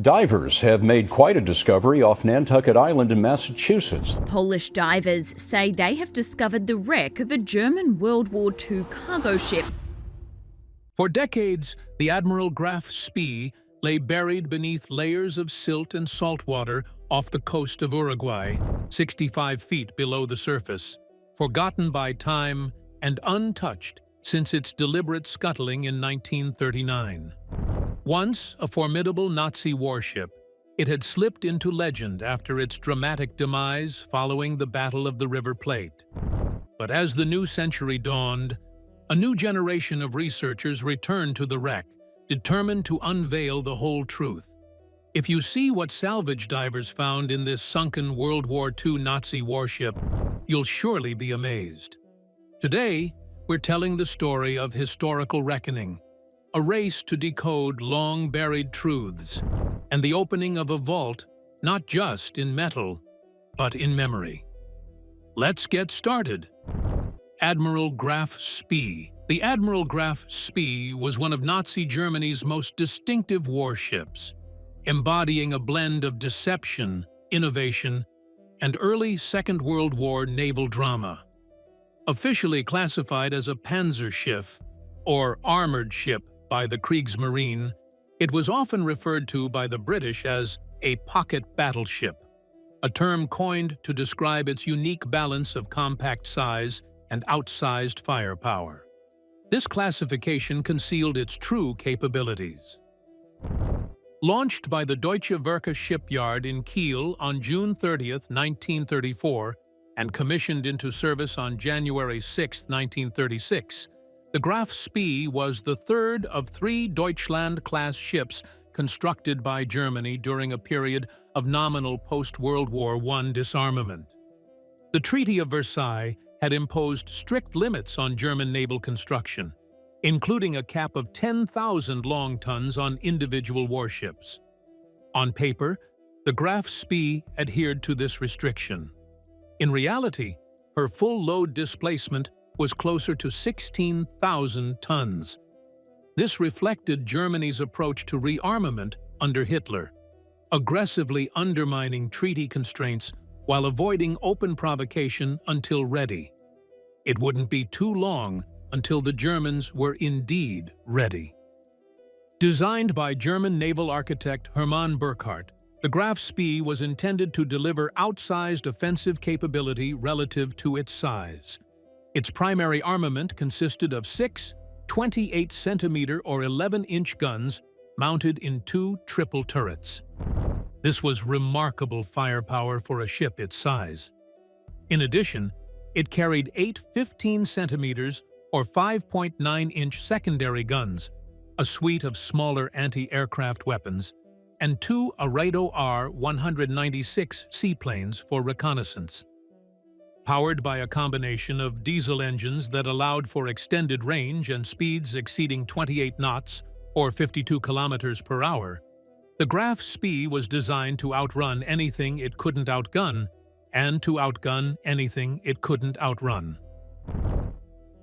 Divers have made quite a discovery off Nantucket Island in Massachusetts. Polish divers say they have discovered the wreck of a German World War II cargo ship. For decades, the Admiral Graf Spee lay buried beneath layers of silt and saltwater off the coast of Uruguay, 65 feet below the surface, forgotten by time and untouched since its deliberate scuttling in 1939. Once a formidable Nazi warship, it had slipped into legend after its dramatic demise following the Battle of the River Plate. But as the new century dawned, a new generation of researchers returned to the wreck, determined to unveil the whole truth. If you see what salvage divers found in this sunken World War II Nazi warship, you'll surely be amazed. Today, we're telling the story of historical reckoning, a race to decode long-buried truths, and the opening of a vault not just in metal, but in memory. Let's get started. Admiral Graf Spee. The Admiral Graf Spee was one of Nazi Germany's most distinctive warships, embodying a blend of deception, innovation, and early Second World War naval drama. Officially classified as a Panzerschiff, or armored ship by the Kriegsmarine, it was often referred to by the British as a pocket battleship, a term coined to describe its unique balance of compact size and outsized firepower. This classification concealed its true capabilities. Launched by the Deutsche Werke shipyard in Kiel on June 30, 1934, and commissioned into service on January 6, 1936, the Graf Spee was the third of three Deutschland-class ships constructed by Germany during a period of nominal post-World War I disarmament. The Treaty of Versailles had imposed strict limits on German naval construction, including a cap of 10,000 long tons on individual warships. On paper, the Graf Spee adhered to this restriction. In reality, her full load displacement was closer to 16,000 tons. This reflected Germany's approach to rearmament under Hitler, aggressively undermining treaty constraints while avoiding open provocation until ready. It wouldn't be too long until the Germans were indeed ready. Designed by German naval architect Hermann Burckhardt, the Graf Spee was intended to deliver outsized offensive capability relative to its size. Its primary armament consisted of 6 28-centimeter or 11-inch guns mounted in 2 triple turrets. This was remarkable firepower for a ship its size. In addition, it carried 8 15-centimeters or 5.9-inch secondary guns, a suite of smaller anti-aircraft weapons, and 2 Arado R-196 seaplanes for reconnaissance. Powered by a combination of diesel engines that allowed for extended range and speeds exceeding 28 knots or 52 kilometers per hour, the Graf Spee was designed to outrun anything it couldn't outgun and to outgun anything it couldn't outrun.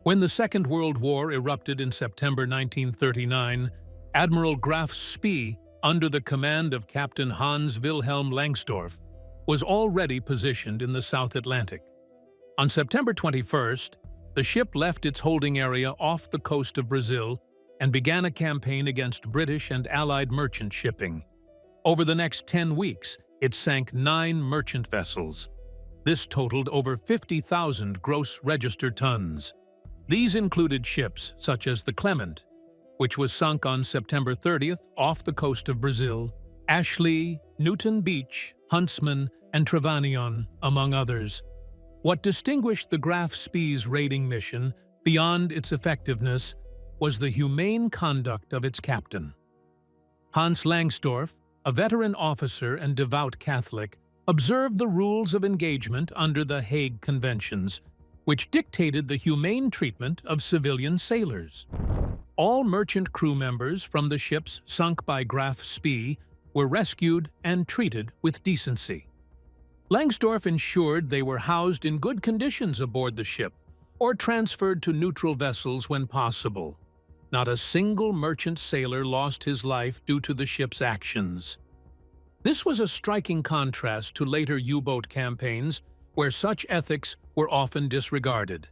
When the Second World War erupted in September 1939, Admiral Graf Spee, under the command of Captain Hans Wilhelm Langsdorff, was already positioned in the South Atlantic. On September 21st, the ship left its holding area off the coast of Brazil and began a campaign against British and Allied merchant shipping. Over the next 10 weeks, it sank 9 merchant vessels. This totaled over 50,000 gross register tons. These included ships such as the Clement, which was sunk on September 30th off the coast of Brazil, Ashley, Newton Beach, Huntsman, and Trevanion, among others. What distinguished the Graf Spee's raiding mission, beyond its effectiveness, was the humane conduct of its captain. Hans Langsdorff, a veteran officer and devout Catholic, observed the rules of engagement under the Hague Conventions, which dictated the humane treatment of civilian sailors. All merchant crew members from the ships sunk by Graf Spee were rescued and treated with decency. Langsdorff ensured they were housed in good conditions aboard the ship or transferred to neutral vessels when possible. Not a single merchant sailor lost his life due to the ship's actions. This was a striking contrast to later U-boat campaigns, where such ethics were often disregarded.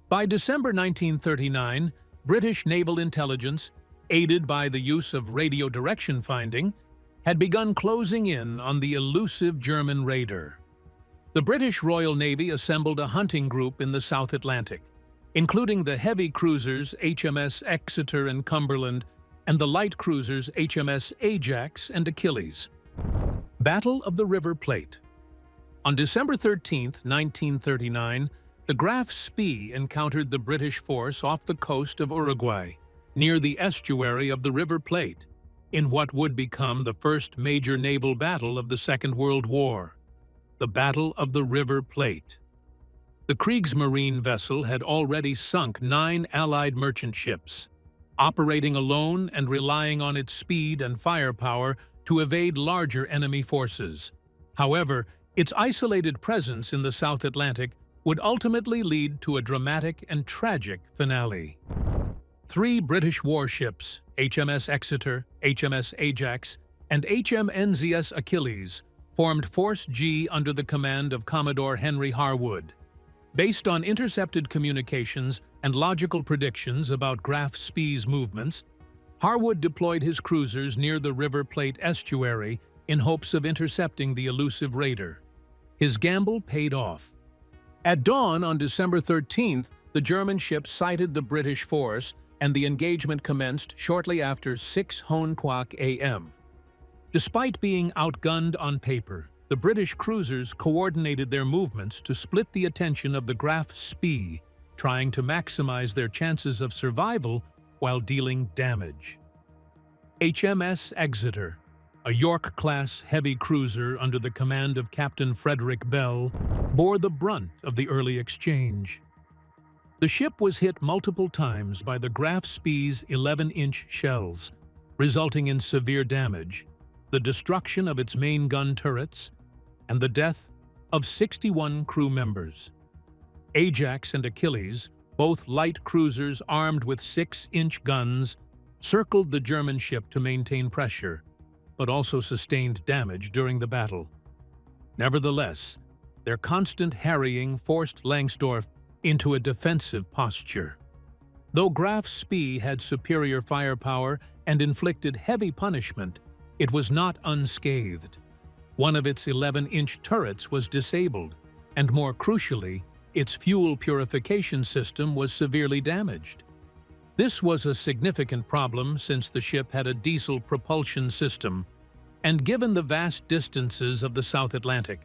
By December 1939, British naval intelligence, aided by the use of radio direction finding, had begun closing in on the elusive German raider. The British Royal Navy assembled a hunting group in the South Atlantic, including the heavy cruisers HMS Exeter and Cumberland and the light cruisers HMS Ajax and Achilles. Battle of the River Plate. On December 13, 1939, the Graf Spee encountered the British force off the coast of Uruguay, near the estuary of the River Plate, in what would become the first major naval battle of the Second World War, the Battle of the River Plate. The Kriegsmarine vessel had already sunk 9 Allied merchant ships, operating alone and relying on its speed and firepower to evade larger enemy forces. However, its isolated presence in the South Atlantic would ultimately lead to a dramatic and tragic finale. 3 British warships, HMS Exeter, HMS Ajax, and HMNZS Achilles, formed Force G under the command of Commodore Henry Harwood. Based on intercepted communications and logical predictions about Graf Spee's movements, Harwood deployed his cruisers near the River Plate estuary in hopes of intercepting the elusive raider. His gamble paid off. At dawn on December 13th, the German ship sighted the British force, and the engagement commenced shortly after 6 Hohenquach a.m. Despite being outgunned on paper, the British cruisers coordinated their movements to split the attention of the Graf Spee, trying to maximize their chances of survival while dealing damage. HMS Exeter, a York-class heavy cruiser under the command of Captain Frederick Bell, bore the brunt of the early exchange. The ship was hit multiple times by the Graf Spee's 11-inch shells, resulting in severe damage, the destruction of its main gun turrets, and the death of 61 crew members. Ajax and Achilles, both light cruisers armed with 6-inch guns, circled the German ship to maintain pressure, but also sustained damage during the battle. Nevertheless, their constant harrying forced Langsdorff into a defensive posture. Though Graf Spee had superior firepower and inflicted heavy punishment, it was not unscathed. One of its 11-inch turrets was disabled, and more crucially, its fuel purification system was severely damaged. This was a significant problem since the ship had a diesel propulsion system, and given the vast distances of the South Atlantic.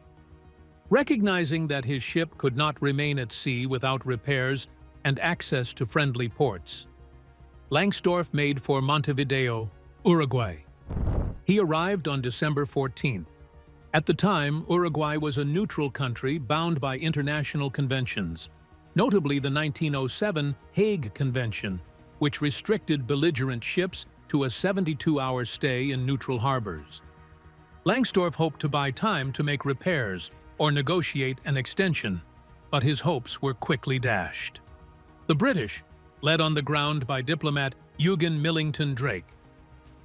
Recognizing that his ship could not remain at sea without repairs and access to friendly ports, Langsdorff made for Montevideo, Uruguay. He arrived on December 14th. At the time, Uruguay was a neutral country bound by international conventions, notably the 1907 Hague Convention, which restricted belligerent ships to a 72-hour stay in neutral harbors. Langsdorff hoped to buy time to make repairs or negotiate an extension, but his hopes were quickly dashed. The British, led on the ground by diplomat Eugen Millington Drake,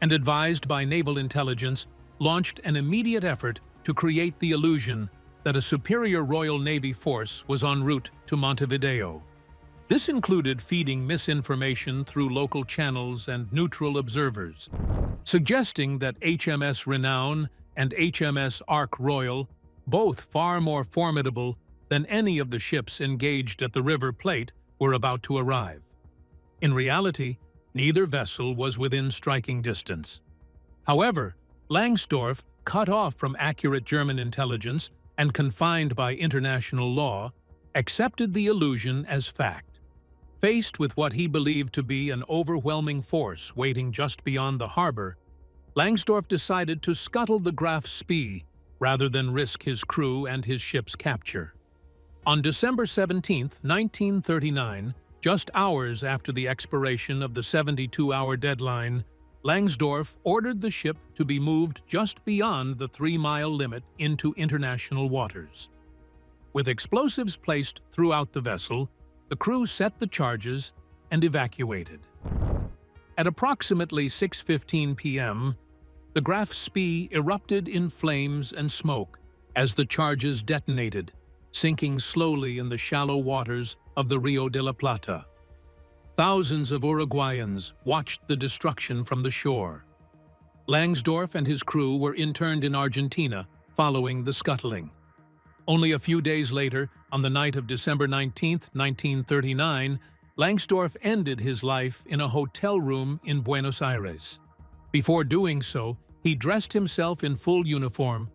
and advised by naval intelligence, launched an immediate effort to create the illusion that a superior Royal Navy force was en route to Montevideo. This included feeding misinformation through local channels and neutral observers, suggesting that HMS Renown and HMS Ark Royal, both far more formidable than any of the ships engaged at the River Plate, were about to arrive. In reality, neither vessel was within striking distance. However, Langsdorff, cut off from accurate German intelligence and confined by international law, accepted the illusion as fact. Faced with what he believed to be an overwhelming force waiting just beyond the harbor, Langsdorff decided to scuttle the Graf Spee rather than risk his crew and his ship's capture. On December 17, 1939, just hours after the expiration of the 72-hour deadline, Langsdorff ordered the ship to be moved just beyond the 3-mile limit into international waters. With explosives placed throughout the vessel, the crew set the charges and evacuated. At approximately 6:15 p.m., the Graf Spee erupted in flames and smoke as the charges detonated, sinking slowly in the shallow waters of the Rio de la Plata. Thousands of Uruguayans watched the destruction from the shore. Langsdorff and his crew were interned in Argentina following the scuttling. Only a few days later, on the night of December 19, 1939, Langsdorff ended his life in a hotel room in Buenos Aires. Before doing so, he dressed himself in full uniform,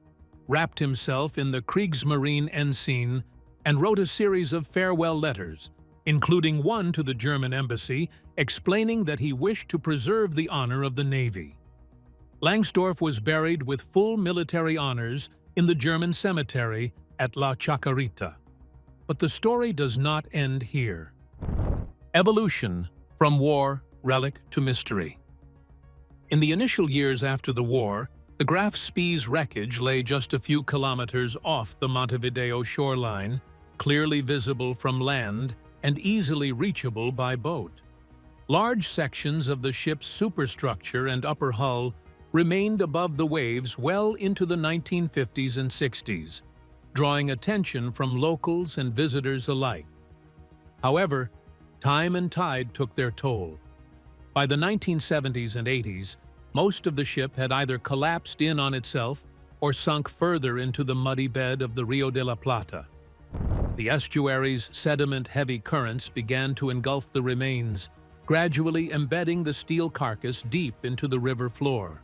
wrapped himself in the Kriegsmarine ensign, and wrote a series of farewell letters, including one to the German embassy, explaining that he wished to preserve the honor of the Navy. Langsdorff was buried with full military honors in the German cemetery at La Chacarita. But the story does not end here. Evolution from war, relic to mystery. In the initial years after the war, the Graf Spee's wreckage lay just a few kilometers off the Montevideo shoreline, clearly visible from land and easily reachable by boat. Large sections of the ship's superstructure and upper hull remained above the waves well into the 1950s and 60s, drawing attention from locals and visitors alike. However, time and tide took their toll. By the 1970s and 80s, most of the ship had either collapsed in on itself or sunk further into the muddy bed of the Rio de la Plata. The estuary's sediment-heavy currents began to engulf the remains, gradually embedding the steel carcass deep into the river floor.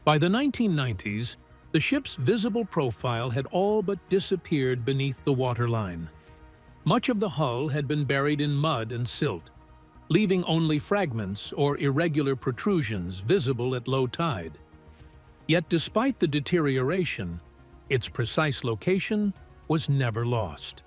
By the 1990s, the ship's visible profile had all but disappeared beneath the waterline. Much of the hull had been buried in mud and silt, leaving only fragments or irregular protrusions visible at low tide. Yet despite the deterioration, its precise location was never lost.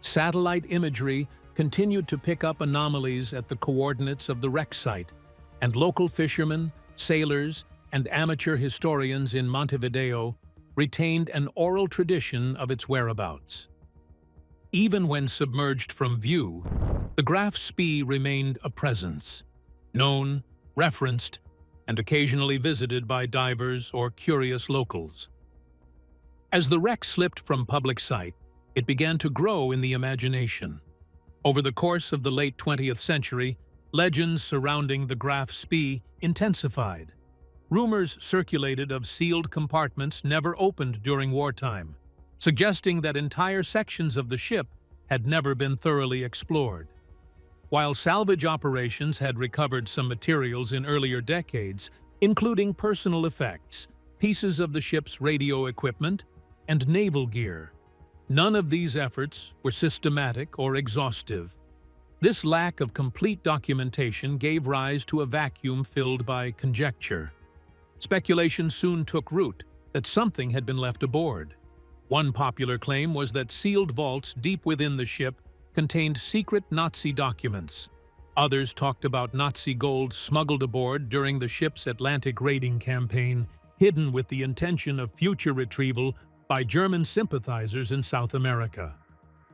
Satellite imagery continued to pick up anomalies at the coordinates of the wreck site, and local fishermen, sailors, and amateur historians in Montevideo retained an oral tradition of its whereabouts. Even when submerged from view, the Graf Spee remained a presence, known, referenced, and occasionally visited by divers or curious locals. As the wreck slipped from public sight, it began to grow in the imagination. Over the course of the late 20th century, legends surrounding the Graf Spee intensified. Rumors circulated of sealed compartments never opened during wartime, suggesting that entire sections of the ship had never been thoroughly explored. While salvage operations had recovered some materials in earlier decades, including personal effects, pieces of the ship's radio equipment, and naval gear, none of these efforts were systematic or exhaustive. This lack of complete documentation gave rise to a vacuum filled by conjecture. Speculation soon took root that something had been left aboard. One popular claim was that sealed vaults deep within the ship contained secret Nazi documents. Others talked about Nazi gold smuggled aboard during the ship's Atlantic raiding campaign, hidden with the intention of future retrieval by German sympathizers in South America.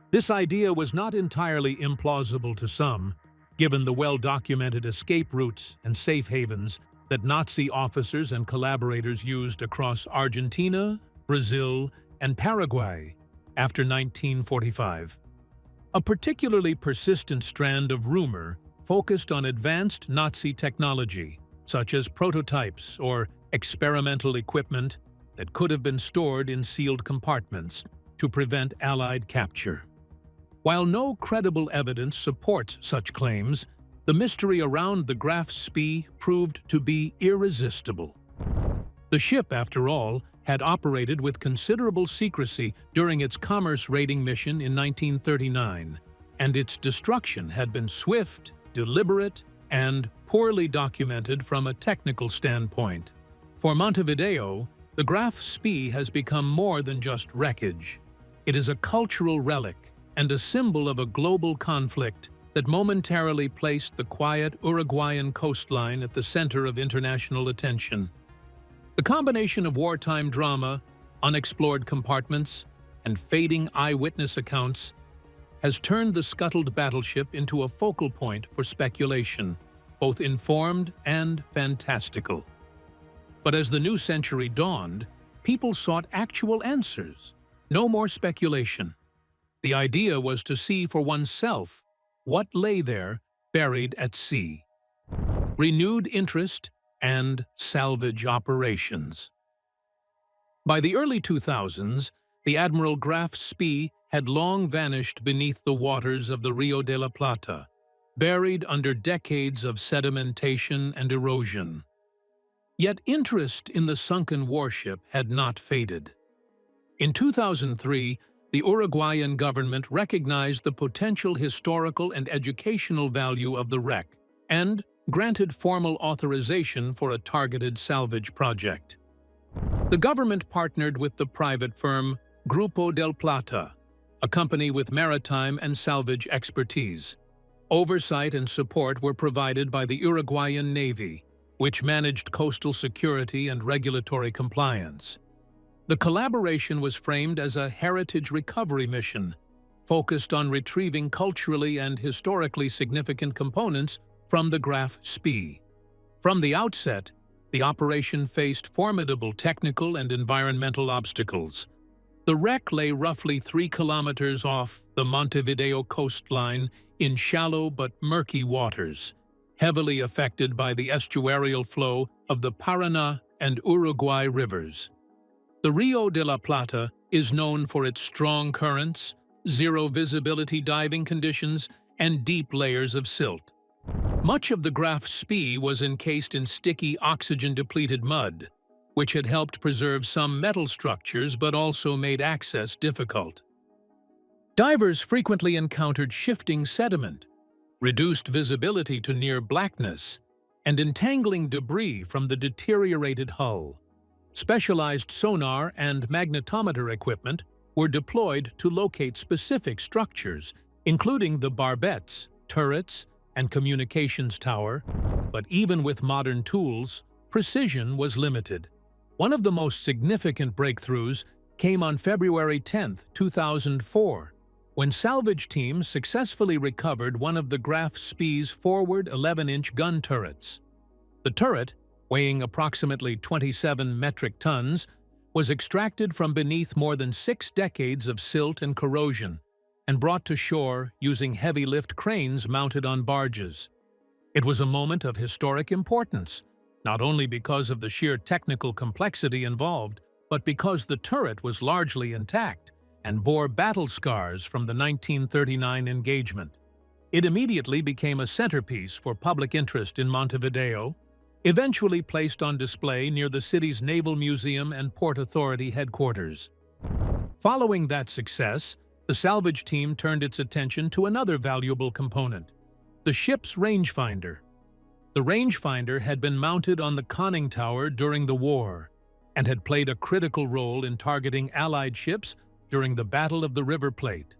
This idea was not entirely implausible to some, given the well-documented escape routes and safe havens that Nazi officers and collaborators used across Argentina, Brazil, and Paraguay after 1945. A particularly persistent strand of rumor focused on advanced Nazi technology, such as prototypes or experimental equipment that could have been stored in sealed compartments to prevent Allied capture. While no credible evidence supports such claims, the mystery around the Graf Spee proved to be irresistible. The ship, after all, had operated with considerable secrecy during its commerce raiding mission in 1939, and its destruction had been swift, deliberate, and poorly documented from a technical standpoint. For Montevideo, the Graf Spee has become more than just wreckage. It is a cultural relic and a symbol of a global conflict that momentarily placed the quiet Uruguayan coastline at the center of international attention. The combination of wartime drama, unexplored compartments, and fading eyewitness accounts has turned the scuttled battleship into a focal point for speculation, both informed and fantastical. But as the new century dawned, people sought actual answers. No more speculation. The idea was to see for oneself what lay there, buried at sea. Renewed interest and salvage operations. By the early 2000s, the Admiral Graf Spee had long vanished beneath the waters of the Rio de la Plata, buried under decades of sedimentation and erosion. Yet interest in the sunken warship had not faded. In 2003, the Uruguayan government recognized the potential historical and educational value of the wreck and granted formal authorization for a targeted salvage project. The government partnered with the private firm Grupo del Plata, a company with maritime and salvage expertise. Oversight and support were provided by the Uruguayan Navy, which managed coastal security and regulatory compliance. The collaboration was framed as a heritage recovery mission, focused on retrieving culturally and historically significant components from the Graf Spee. From the outset, the operation faced formidable technical and environmental obstacles. The wreck lay roughly 3 kilometers off the Montevideo coastline in shallow but murky waters, heavily affected by the estuarial flow of the Paraná and Uruguay rivers. The Rio de la Plata is known for its strong currents, zero visibility diving conditions, and deep layers of silt. Much of the Graf Spee was encased in sticky, oxygen-depleted mud, which had helped preserve some metal structures but also made access difficult. Divers frequently encountered shifting sediment, reduced visibility to near blackness, and entangling debris from the deteriorated hull. Specialized sonar and magnetometer equipment were deployed to locate specific structures, including the barbettes, turrets, and communications tower, but even with modern tools, precision was limited. One of the most significant breakthroughs came on February 10, 2004, when salvage teams successfully recovered one of the Graf Spee's forward 11-inch gun turrets. The turret, weighing approximately 27 metric tons, was extracted from beneath more than 6 decades of silt and corrosion and brought to shore using heavy lift cranes mounted on barges. It was a moment of historic importance, not only because of the sheer technical complexity involved, but because the turret was largely intact and bore battle scars from the 1939 engagement. It immediately became a centerpiece for public interest in Montevideo, eventually placed on display near the city's Naval Museum and Port Authority headquarters. Following that success, the salvage team turned its attention to another valuable component, the ship's rangefinder. The rangefinder had been mounted on the conning tower during the war and had played a critical role in targeting Allied ships during the Battle of the River Plate.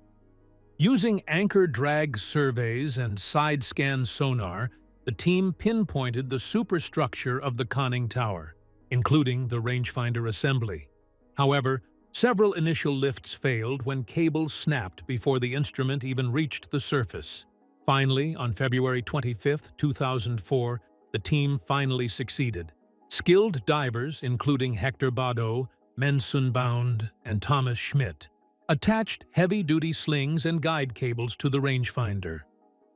Using anchor drag surveys and side-scan sonar, the team pinpointed the superstructure of the conning tower, including the rangefinder assembly. However, several initial lifts failed when cables snapped before the instrument even reached the surface. Finally, on February 25, 2004, the team finally succeeded. Skilled divers, including Hector Bado, Mensun Bound, and Thomas Schmidt, attached heavy-duty slings and guide cables to the rangefinder.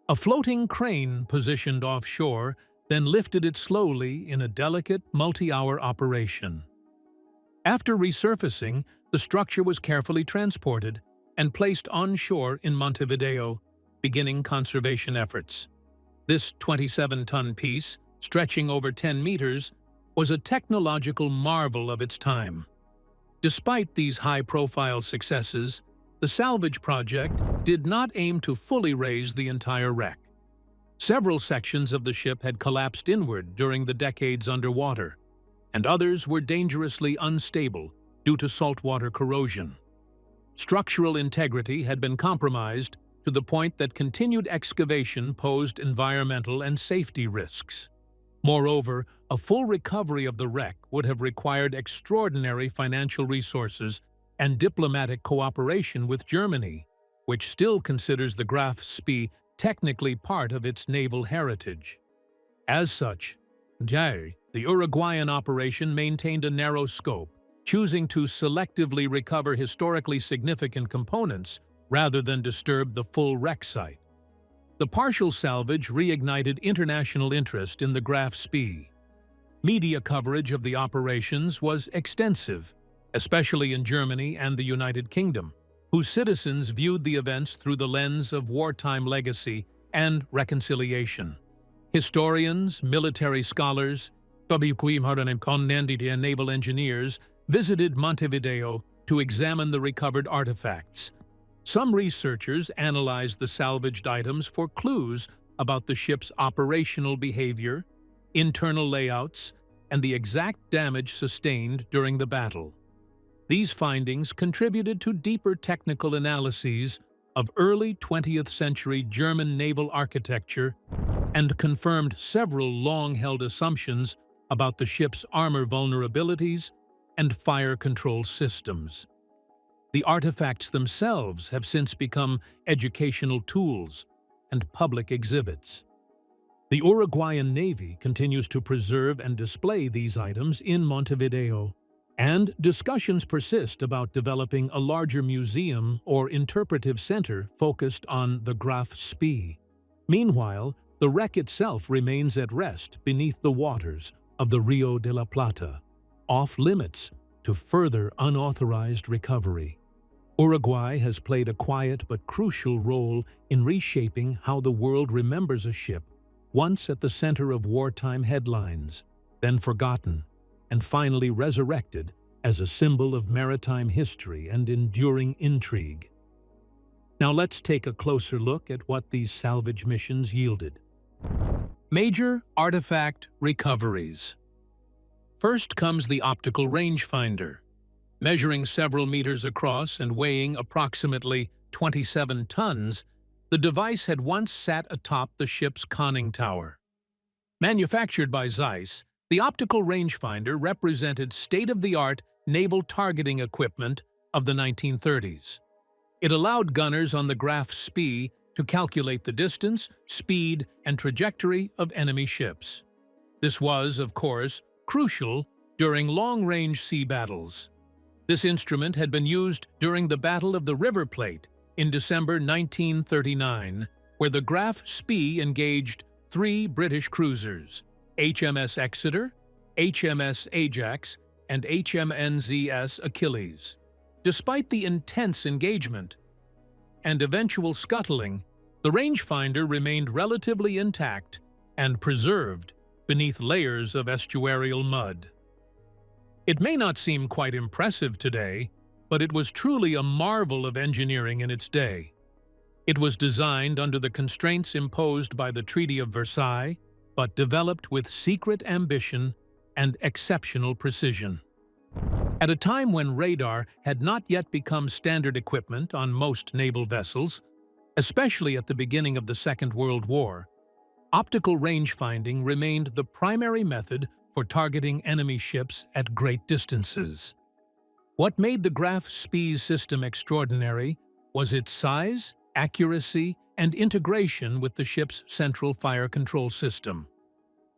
A floating crane positioned offshore then lifted it slowly in a delicate, multi-hour operation. After resurfacing, the structure was carefully transported and placed onshore in Montevideo, beginning conservation efforts. This 27-ton piece, stretching over 10 meters, was a technological marvel of its time. Despite these high-profile successes, the salvage project did not aim to fully raise the entire wreck. Several sections of the ship had collapsed inward during the decades underwater, and others were dangerously unstable due to saltwater corrosion. Structural integrity had been compromised to the point that continued excavation posed environmental and safety risks. Moreover, a full recovery of the wreck would have required extraordinary financial resources and diplomatic cooperation with Germany, which still considers the Graf Spee technically part of its naval heritage. As such, the Uruguayan operation maintained a narrow scope, choosing to selectively recover historically significant components rather than disturb the full wreck site. The partial salvage reignited international interest in the Graf Spee. Media coverage of the operations was extensive, especially in Germany and the United Kingdom, whose citizens viewed the events through the lens of wartime legacy and reconciliation. Historians, military scholars, and naval engineers visited Montevideo to examine the recovered artifacts. Some researchers analyzed the salvaged items for clues about the ship's operational behavior, internal layouts, and the exact damage sustained during the battle. These findings contributed to deeper technical analyses of early 20th century German naval architecture and confirmed several long-held assumptions about the ship's armor vulnerabilities and fire control systems. The artifacts themselves have since become educational tools and public exhibits. The Uruguayan Navy continues to preserve and display these items in Montevideo, and discussions persist about developing a larger museum or interpretive center focused on the Graf Spee. Meanwhile, the wreck itself remains at rest beneath the waters of the Rio de la Plata, off-limits to further unauthorized recovery. Uruguay has played a quiet but crucial role in reshaping how the world remembers a ship once at the center of wartime headlines, then forgotten, and finally resurrected as a symbol of maritime history and enduring intrigue. Now let's take a closer look at what these salvage missions yielded. Major artifact recoveries. First comes the optical rangefinder. Measuring several meters across and weighing approximately 27 tons, the device had once sat atop the ship's conning tower. Manufactured by Zeiss, the optical rangefinder represented state-of-the-art naval targeting equipment of the 1930s. It allowed gunners on the Graf Spee to calculate the distance, speed, and trajectory of enemy ships. This was, of course, crucial during long-range sea battles. This instrument had been used during the Battle of the River Plate in December 1939, where the Graf Spee engaged 3 British cruisers, HMS Exeter, HMS Ajax, and HMNZS Achilles. Despite the intense engagement and eventual scuttling, the rangefinder remained relatively intact and preserved beneath layers of estuarial mud. It may not seem quite impressive today, but it was truly a marvel of engineering in its day. It was designed under the constraints imposed by the Treaty of Versailles, but developed with secret ambition and exceptional precision. At a time when radar had not yet become standard equipment on most naval vessels, especially at the beginning of the Second World War, optical rangefinding remained the primary method for targeting enemy ships at great distances. What made the Graf Spee's system extraordinary was its size, accuracy, and integration with the ship's central fire control system.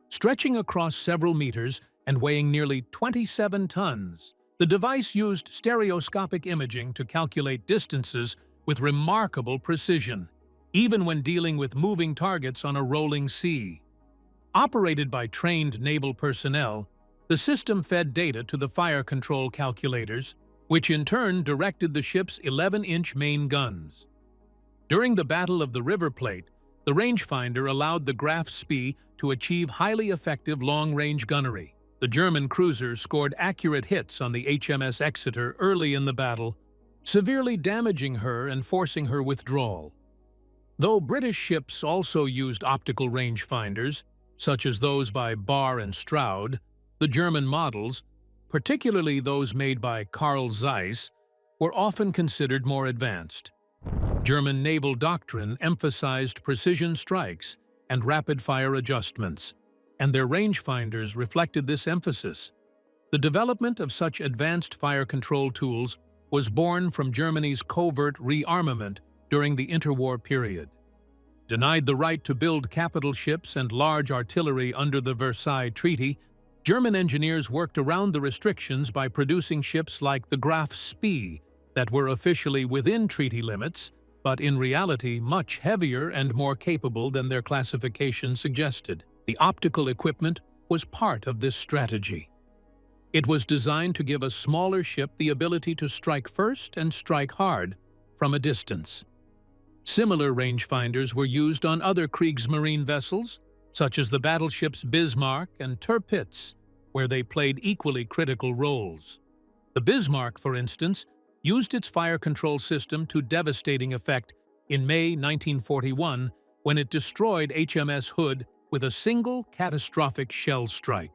Stretching across several meters and weighing nearly 27 tons, the device used stereoscopic imaging to calculate distances with remarkable precision, even when dealing with moving targets on a rolling sea. Operated by trained naval personnel, the system fed data to the fire control calculators, which in turn directed the ship's 11-inch main guns. During the Battle of the River Plate, the rangefinder allowed the Graf Spee to achieve highly effective long-range gunnery. The German cruiser scored accurate hits on the HMS Exeter early in the battle, severely damaging her and forcing her withdrawal. Though British ships also used optical rangefinders, such as those by Barr and Stroud, the German models, particularly those made by Carl Zeiss, were often considered more advanced. German naval doctrine emphasized precision strikes and rapid-fire adjustments, and their rangefinders reflected this emphasis. The development of such advanced fire control tools was born from Germany's covert rearmament during the interwar period. Denied the right to build capital ships and large artillery under the Versailles Treaty, German engineers worked around the restrictions by producing ships like the Graf Spee that were officially within treaty limits, but in reality much heavier and more capable than their classification suggested. The optical equipment was part of this strategy. It was designed to give a smaller ship the ability to strike first and strike hard from a distance. Similar rangefinders were used on other Kriegsmarine vessels, such as the battleships Bismarck and Tirpitz, where they played equally critical roles. The Bismarck, for instance, used its fire control system to devastating effect in May 1941 when it destroyed HMS Hood with a single catastrophic shell strike.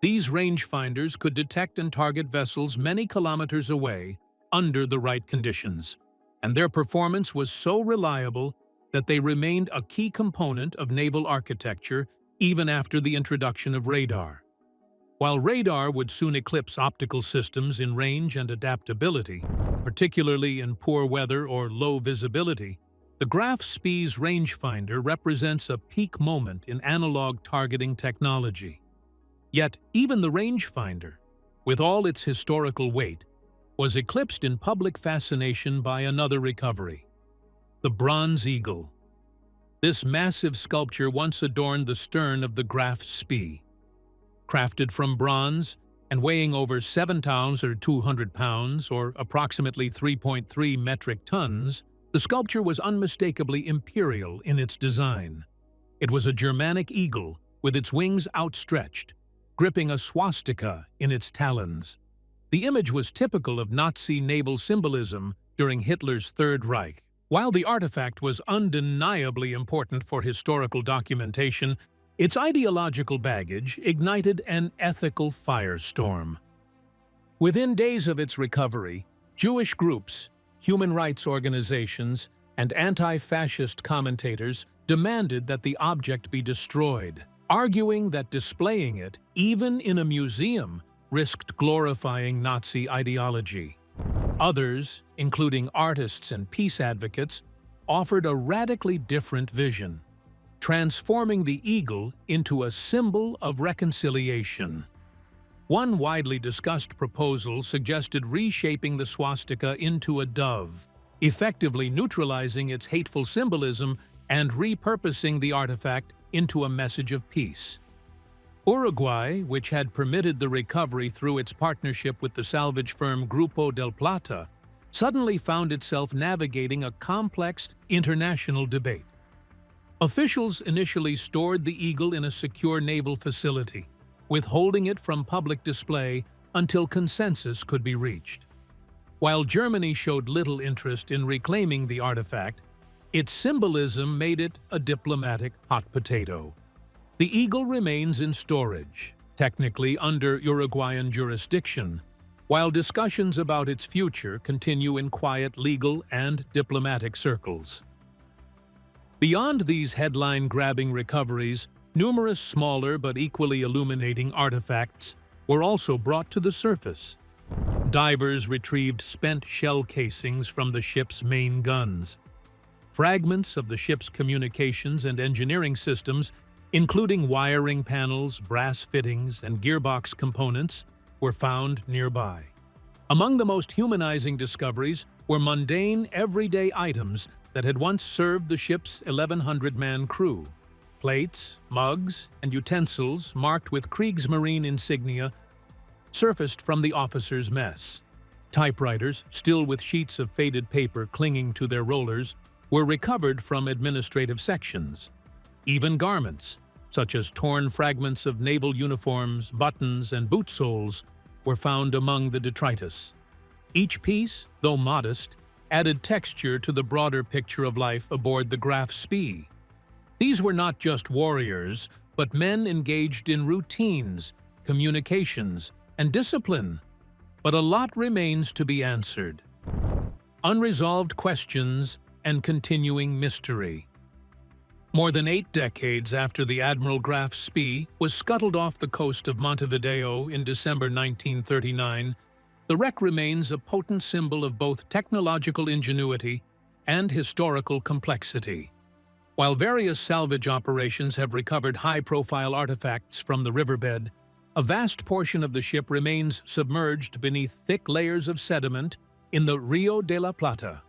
These rangefinders could detect and target vessels many kilometers away under the right conditions, and their performance was so reliable that they remained a key component of naval architecture even after the introduction of radar. While radar would soon eclipse optical systems in range and adaptability, particularly in poor weather or low visibility, the Graf Spee's rangefinder represents a peak moment in analog targeting technology. Yet, even the rangefinder, with all its historical weight, was eclipsed in public fascination by another recovery: the Bronze Eagle. This massive sculpture once adorned the stern of the Graf Spee. Crafted from bronze and weighing over 7,200 pounds, or approximately 3.3 metric tons, the sculpture was unmistakably imperial in its design. It was a Germanic eagle with its wings outstretched, gripping a swastika in its talons. The image was typical of Nazi naval symbolism during Hitler's Third Reich. While the artifact was undeniably important for historical documentation, its ideological baggage ignited an ethical firestorm. Within days of its recovery, Jewish groups, human rights organizations, and anti-fascist commentators demanded that the object be destroyed, arguing that displaying it, even in a museum, risked glorifying Nazi ideology. Others, including artists and peace advocates, offered a radically different vision, transforming the eagle into a symbol of reconciliation. One widely discussed proposal suggested reshaping the swastika into a dove, effectively neutralizing its hateful symbolism and repurposing the artifact into a message of peace. Uruguay, which had permitted the recovery through its partnership with the salvage firm Grupo del Plata, suddenly found itself navigating a complex international debate. Officials initially stored the eagle in a secure naval facility, withholding it from public display until consensus could be reached. While Germany showed little interest in reclaiming the artifact, its symbolism made it a diplomatic hot potato. The eagle remains in storage, technically under Uruguayan jurisdiction, while discussions about its future continue in quiet legal and diplomatic circles. Beyond these headline-grabbing recoveries, numerous smaller but equally illuminating artifacts were also brought to the surface. Divers retrieved spent shell casings from the ship's main guns. Fragments of the ship's communications and engineering systems, including wiring panels, brass fittings, and gearbox components, were found nearby. Among the most humanizing discoveries were mundane, everyday items that had once served the ship's 1,100-man crew. Plates, mugs, and utensils marked with Kriegsmarine insignia surfaced from the officers' mess. Typewriters, still with sheets of faded paper clinging to their rollers, were recovered from administrative sections. Even garments, such as torn fragments of naval uniforms, buttons, and boot soles, were found among the detritus. Each piece, though modest, added texture to the broader picture of life aboard the Graf Spee. These were not just warriors, but men engaged in routines, communications, and discipline. But a lot remains to be answered. Unresolved questions and continuing mystery. More than 8 decades after the Admiral Graf Spee was scuttled off the coast of Montevideo in December 1939, the wreck remains a potent symbol of both technological ingenuity and historical complexity. While various salvage operations have recovered high-profile artifacts from the riverbed, a vast portion of the ship remains submerged beneath thick layers of sediment in the Rio de la Plata.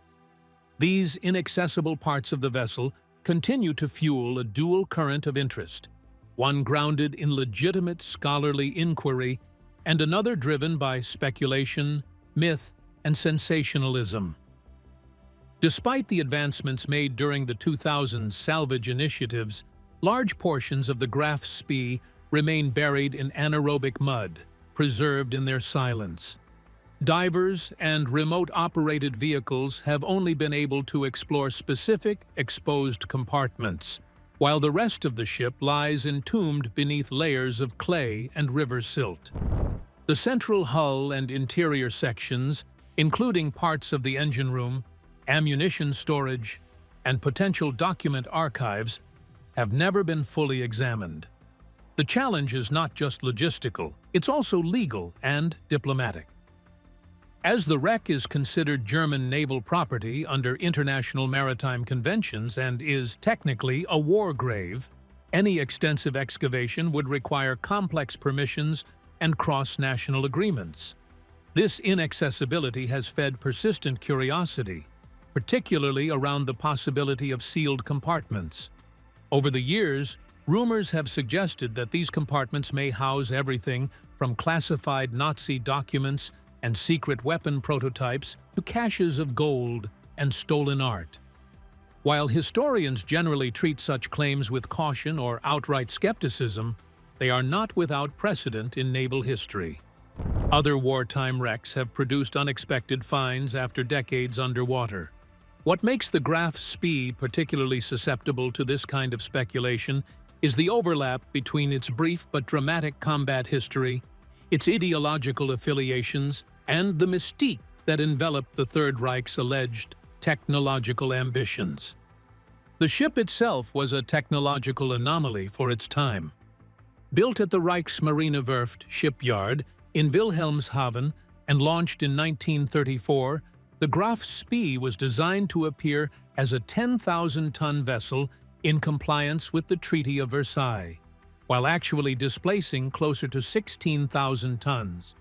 These inaccessible parts of the vessel continue to fuel a dual current of interest, one grounded in legitimate scholarly inquiry and another driven by speculation, myth, and sensationalism. Despite the advancements made during the 2000s salvage initiatives, large portions of the Graf Spee remain buried in anaerobic mud, preserved in their silence. Divers and remote-operated vehicles have only been able to explore specific, exposed compartments, while the rest of the ship lies entombed beneath layers of clay and river silt. The central hull and interior sections, including parts of the engine room, ammunition storage, and potential document archives, have never been fully examined. The challenge is not just logistical, it's also legal and diplomatic. As the wreck is considered German naval property under international maritime conventions and is technically a war grave, any extensive excavation would require complex permissions and cross-national agreements. This inaccessibility has fed persistent curiosity, particularly around the possibility of sealed compartments. Over the years, rumors have suggested that these compartments may house everything from classified Nazi documents and secret weapon prototypes to caches of gold and stolen art. While historians generally treat such claims with caution or outright skepticism, they are not without precedent in naval history. Other wartime wrecks have produced unexpected finds after decades underwater. What makes the Graf Spee particularly susceptible to this kind of speculation is the overlap between its brief but dramatic combat history, its ideological affiliations, and the mystique that enveloped the Third Reich's alleged technological ambitions. The ship itself was a technological anomaly for its time. Built at the Reichsmarinewerft shipyard in Wilhelmshaven and launched in 1934, the Graf Spee was designed to appear as a 10,000-ton vessel in compliance with the Treaty of Versailles, while actually displacing closer to 16,000 tons.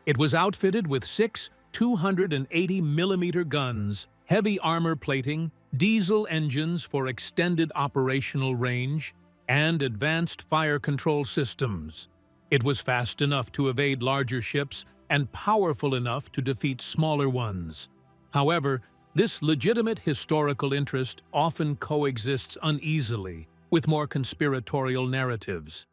It was outfitted with 6 280mm guns, heavy armor plating, diesel engines for extended operational range, and advanced fire control systems. It was fast enough to evade larger ships and powerful enough to defeat smaller ones. However, this legitimate historical interest often coexists uneasily with more conspiratorial narratives.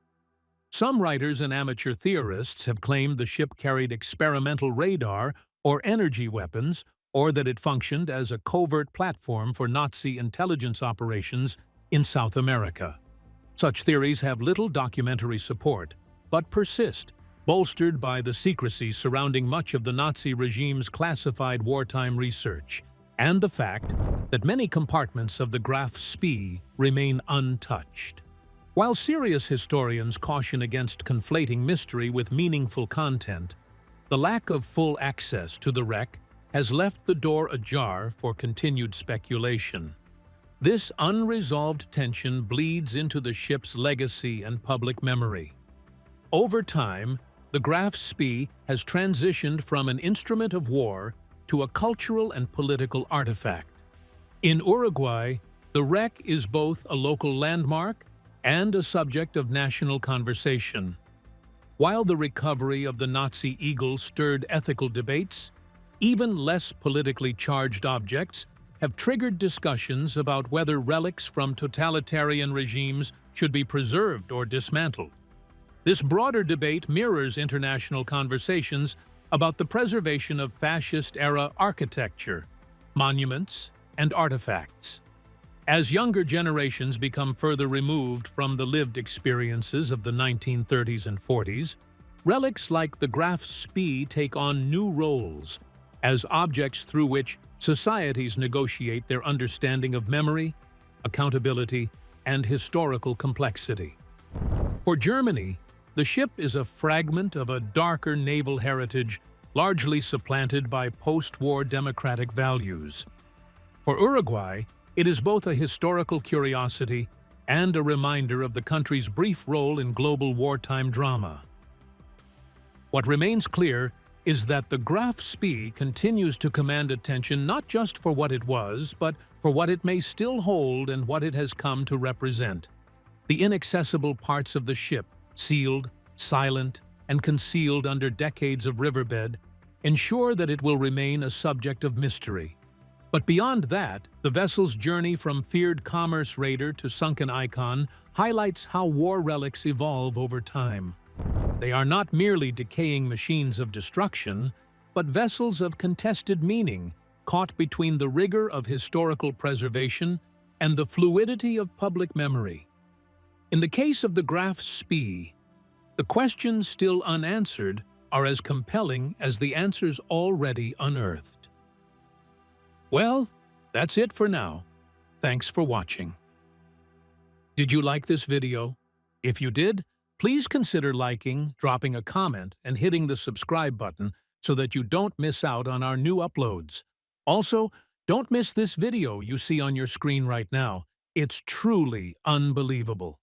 Some writers and amateur theorists have claimed the ship carried experimental radar or energy weapons, or that it functioned as a covert platform for Nazi intelligence operations in South America. Such theories have little documentary support, but persist, bolstered by the secrecy surrounding much of the Nazi regime's classified wartime research, and the fact that many compartments of the Graf Spee remain untouched. While serious historians caution against conflating mystery with meaningful content, the lack of full access to the wreck has left the door ajar for continued speculation. This unresolved tension bleeds into the ship's legacy and public memory. Over time, the Graf Spee has transitioned from an instrument of war to a cultural and political artifact. In Uruguay, the wreck is both a local landmark and a subject of national conversation. While the recovery of the Nazi Eagle stirred ethical debates, even less politically charged objects have triggered discussions about whether relics from totalitarian regimes should be preserved or dismantled. This broader debate mirrors international conversations about the preservation of fascist-era architecture, monuments, and artifacts. As younger generations become further removed from the lived experiences of the 1930s and 40s, relics like the Graf Spee take on new roles as objects through which societies negotiate their understanding of memory, accountability, and historical complexity. For Germany, the ship is a fragment of a darker naval heritage largely supplanted by post-war democratic values. For Uruguay, It is both a historical curiosity and a reminder of the country's brief role in global wartime drama. What remains clear is that the Graf Spee continues to command attention not just for what it was, but for what it may still hold and what it has come to represent. The inaccessible parts of the ship, sealed, silent, and concealed under decades of riverbed, ensure that it will remain a subject of mystery. But beyond that, the vessel's journey from feared commerce raider to sunken icon highlights how war relics evolve over time. They are not merely decaying machines of destruction, but vessels of contested meaning, caught between the rigor of historical preservation and the fluidity of public memory. In the case of the Graf Spee, the questions still unanswered are as compelling as the answers already unearthed. Well, that's it for now. Thanks for watching. Did you like this video? If you did, please consider liking, dropping a comment, and hitting the subscribe button so that you don't miss out on our new uploads. Also, don't miss this video you see on your screen right now. It's truly unbelievable.